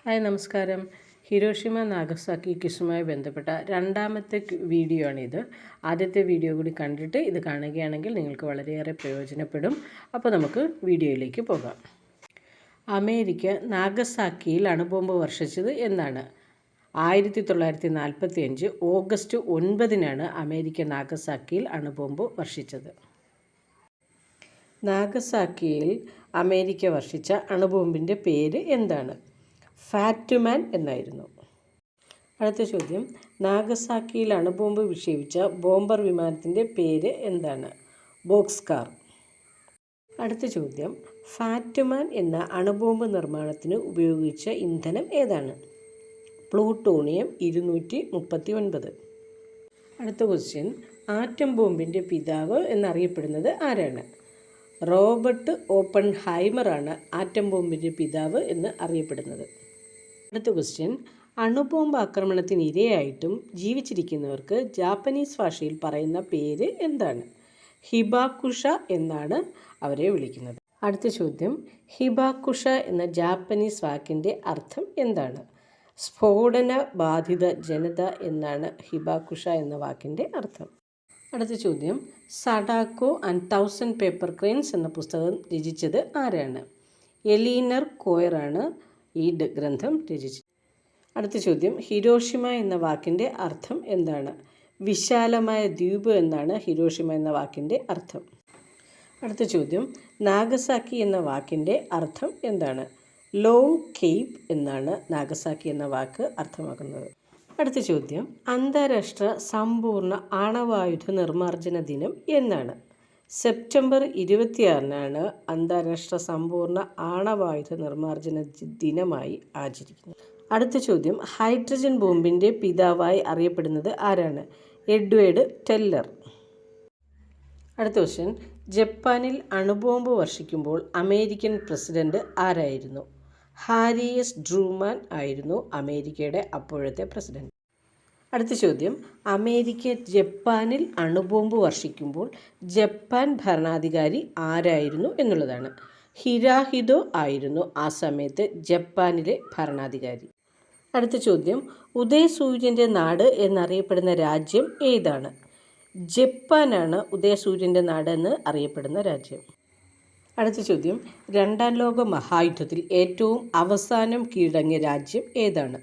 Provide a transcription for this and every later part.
Hi നമസ്കാരം. Hiroshima Nagasaki ക്വിസുമായി ബന്ധപ്പെട്ട രണ്ടാമത്തെ വീഡിയോ ആണിത്. ആദ്യത്തെ വീഡിയോ കൂടി കണ്ടിട്ട് ഇത് കാണുകയാണെങ്കിൽ നിങ്ങൾക്ക് വളരെയേറെ പ്രയോജനപ്പെടും. അപ്പോൾ നമുക്ക് വീഡിയോയിലേക്ക് പോകാം. അമേരിക്ക നാഗസാക്കിയിൽ അണുബോംബ് വർഷിച്ചത് എന്നാണ്? 1945 ഓഗസ്റ്റ് 9 അമേരിക്ക നാഗസാക്കിയിൽ അണുബോംബ് വർഷിച്ചത്. നാഗസാക്കിയിൽ അമേരിക്ക വർഷിച്ച അണുബോംബിൻ്റെ പേര് എന്താണ്? ഫാറ്റ്മാൻ എന്നായിരുന്നു. അടുത്ത ചോദ്യം, നാഗസാക്കിയിൽ അണുബോംബ് വിക്ഷേപിച്ച ബോംബർ വിമാനത്തിൻ്റെ പേര് എന്താണ്? ബോക്സ്കാർ. അടുത്ത ചോദ്യം, ഫാറ്റ്മാൻ എന്ന അണുബോംബ് നിർമ്മാണത്തിന് ഉപയോഗിച്ച ഇന്ധനം ഏതാണ്? പ്ലൂട്ടോണിയം 239. അടുത്ത ക്വസ്റ്റ്യൻ, ആറ്റം ബോംബിൻ്റെ പിതാവ് എന്നറിയപ്പെടുന്നത് ആരാണ്? റോബർട്ട് ഓപ്പൺഹൈമറാണ് ആറ്റം ബോംബിൻ്റെ പിതാവ് എന്ന് അറിയപ്പെടുന്നത്. അടുത്ത ക്വസ്റ്റ്യൻ, അണുബോംബ് ആക്രമണത്തിന് ഇരയായിട്ടും ജീവിച്ചിരിക്കുന്നവർക്ക് ജാപ്പനീസ് ഭാഷയിൽ പറയുന്ന പേര് എന്താണ്? ഹിബാക്കുഷ എന്നാണ് അവരെ വിളിക്കുന്നത്. അടുത്ത ചോദ്യം, ഹിബാക്കുഷ എന്ന ജാപ്പനീസ് വാക്കിൻ്റെ അർത്ഥം എന്താണ്? സ്ഫോടന ബാധിത ജനത എന്നാണ് ഹിബാക്കുഷ എന്ന വാക്കിൻ്റെ അർത്ഥം. അടുത്ത ചോദ്യം, സഡാക്കോ ആൻഡ് 1000 പേപ്പർ ക്രെയിൻസ് എന്ന പുസ്തകം രചിച്ചത് ആരാണ്? എലീനർ കോയറാണ് ഈ ഗ്രന്ഥം രചിച്ചത്. അടുത്ത ചോദ്യം, ഹിരോഷിമ എന്ന വാക്കിൻ്റെ അർത്ഥം എന്താണ്? വിശാലമായ ദ്വീപ് എന്നാണ് ഹിരോഷിമ എന്ന വാക്കിൻ്റെ അർത്ഥം. അടുത്ത ചോദ്യം, നാഗസാക്കി എന്ന വാക്കിൻ്റെ അർത്ഥം എന്താണ്? ലോങ് കേപ്പ് എന്നാണ് നാഗസാക്കി എന്ന വാക്ക് അർത്ഥമാക്കുന്നത്. അടുത്ത ചോദ്യം, അന്താരാഷ്ട്ര സമ്പൂർണ്ണ ആണവായുധ നിർമ്മാർജ്ജന ദിനം എന്നാണ്? സെപ്റ്റംബർ 26 അന്താരാഷ്ട്ര സമ്പൂർണ്ണ ആണവായുധ നിർമ്മാർജ്ജന ദിനമായി ആചരിക്കുന്നത്. അടുത്ത ചോദ്യം, ഹൈഡ്രജൻ ബോംബിൻ്റെ പിതാവായി അറിയപ്പെടുന്നത് ആരാണ്? Edward teller. അടുത്ത ക്വസ്റ്റ്യൻ, ജപ്പാനിൽ അണുബോംബ് വർഷിക്കുമ്പോൾ അമേരിക്കൻ പ്രസിഡന്റ് ആരായിരുന്നു? ഹാരി എസ് ട്രൂമാൻ ആയിരുന്നു അമേരിക്കയുടെ അപ്പോഴത്തെ പ്രസിഡന്റ്. അടുത്ത ചോദ്യം, അമേരിക്ക ജപ്പാനിൽ അണുബോംബ് വർഷിക്കുമ്പോൾ ജപ്പാൻ ഭരണാധികാരി ആരായിരുന്നു എന്നുള്ളതാണ്. ഹിരാഹിതോ ആയിരുന്നു ആ സമയത്ത് ജപ്പാനിലെ ഭരണാധികാരി. അടുത്ത ചോദ്യം, ഉദയസൂര്യൻ്റെ നാട് എന്നറിയപ്പെടുന്ന രാജ്യം ഏതാണ്? ജപ്പാനാണ് ഉദയസൂര്യൻ്റെ നാട് എന്ന് അറിയപ്പെടുന്ന രാജ്യം. അടുത്ത ചോദ്യം, രണ്ടാം ലോക മഹായുദ്ധത്തിൽ ഏറ്റവും അവസാനം കീഴടങ്ങിയ രാജ്യം ഏതാണ്?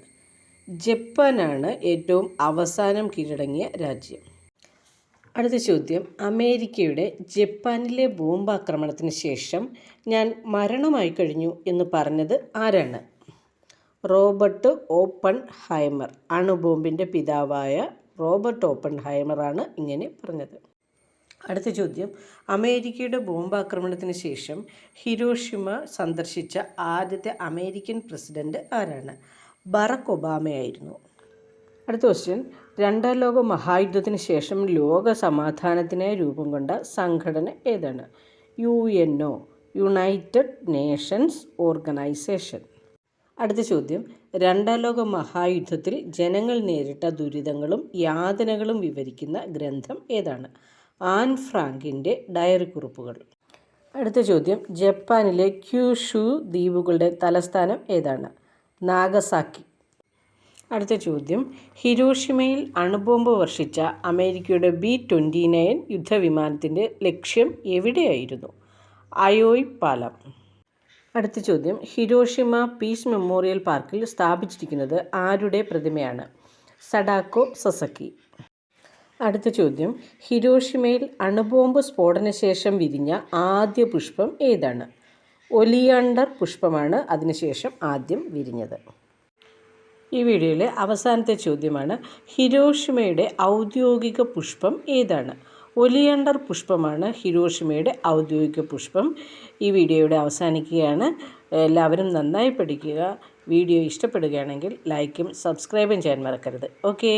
ജപ്പാനാണ് ഏറ്റവും അവസാനം കീഴടങ്ങിയ രാജ്യം. അടുത്ത ചോദ്യം, അമേരിക്കയുടെ ജപ്പാനിലെ ബോംബാക്രമണത്തിന് ശേഷം ഞാൻ മരണമായി കഴിഞ്ഞു എന്ന് പറഞ്ഞത് ആരാണ്? Robert Oppenheimer. അണുബോംബിൻ്റെ പിതാവായ റോബർട്ട് ഓപ്പൺഹൈമറാണ് ഇങ്ങനെ പറഞ്ഞത്. അടുത്ത ചോദ്യം, അമേരിക്കയുടെ ബോംബാക്രമണത്തിന് ശേഷം ഹിരോഷിമ സന്ദർശിച്ച ആദ്യത്തെ അമേരിക്കൻ പ്രസിഡന്റ് ആരാണ്? ബറാക് ഒബാമയായിരുന്നു. അടുത്ത ക്വസ്റ്റ്യൻ, രണ്ടാം ലോക മഹായുദ്ധത്തിന് ശേഷം ലോക സമാധാനത്തിനായി രൂപം കൊണ്ട സംഘടന ഏതാണ്? UNO, United Nations organisation. അടുത്ത ചോദ്യം, രണ്ടാം ലോക മഹായുദ്ധത്തിൽ ജനങ്ങൾ നേരിട്ട ദുരിതങ്ങളും യാതനകളും വിവരിക്കുന്ന ഗ്രന്ഥം ഏതാണ്? ആൻ ഫ്രാങ്കിൻ്റെ ഡയറി കുറിപ്പുകൾ. അടുത്ത ചോദ്യം, ജപ്പാനിലെ ക്യൂഷു ദ്വീപുകളുടെ തലസ്ഥാനം ഏതാണ്? നാഗസാക്കി. അടുത്ത ചോദ്യം, ഹിരോഷിമയിൽ അണുബോംബ് വർഷിച്ച അമേരിക്കയുടെ B-29 യുദ്ധവിമാനത്തിൻ്റെ ലക്ഷ്യം എവിടെയായിരുന്നു? അയോയ് പാലം. അടുത്ത ചോദ്യം, ഹിരോഷിമ പീസ് മെമ്മോറിയൽ പാർക്കിൽ സ്ഥാപിച്ചിരിക്കുന്നത് ആരുടെ പ്രതിമയാണ്? സഡാക്കോ സസക്കി. അടുത്ത ചോദ്യം, ഹിരോഷിമയിൽ അണുബോംബ് സ്ഫോടനശേഷം വിരിഞ്ഞ ആദ്യ പുഷ്പം ഏതാണ്? ഒലിയാണ്ടർ പുഷ്പമാണ് അതിനുശേഷം ആദ്യം വിരിഞ്ഞത്. ഈ വീഡിയോയിലെ അവസാനത്തെ ചോദ്യമാണ്, ഹിരോഷിമയുടെ ഔദ്യോഗിക പുഷ്പം ഏതാണ്? ഒലിയാണ്ടർ പുഷ്പമാണ് ഹിരോഷിമയുടെ ഔദ്യോഗിക പുഷ്പം. ഈ വീഡിയോയുടെ അവസാനിക്കുകയാണ്. എല്ലാവരും നന്നായി പഠിക്കുക. വീഡിയോ ഇഷ്ടപ്പെടുകയാണെങ്കിൽ ലൈക്കും സബ്സ്ക്രൈബും ചെയ്യാൻ മറക്കരുത്. ഓക്കേ.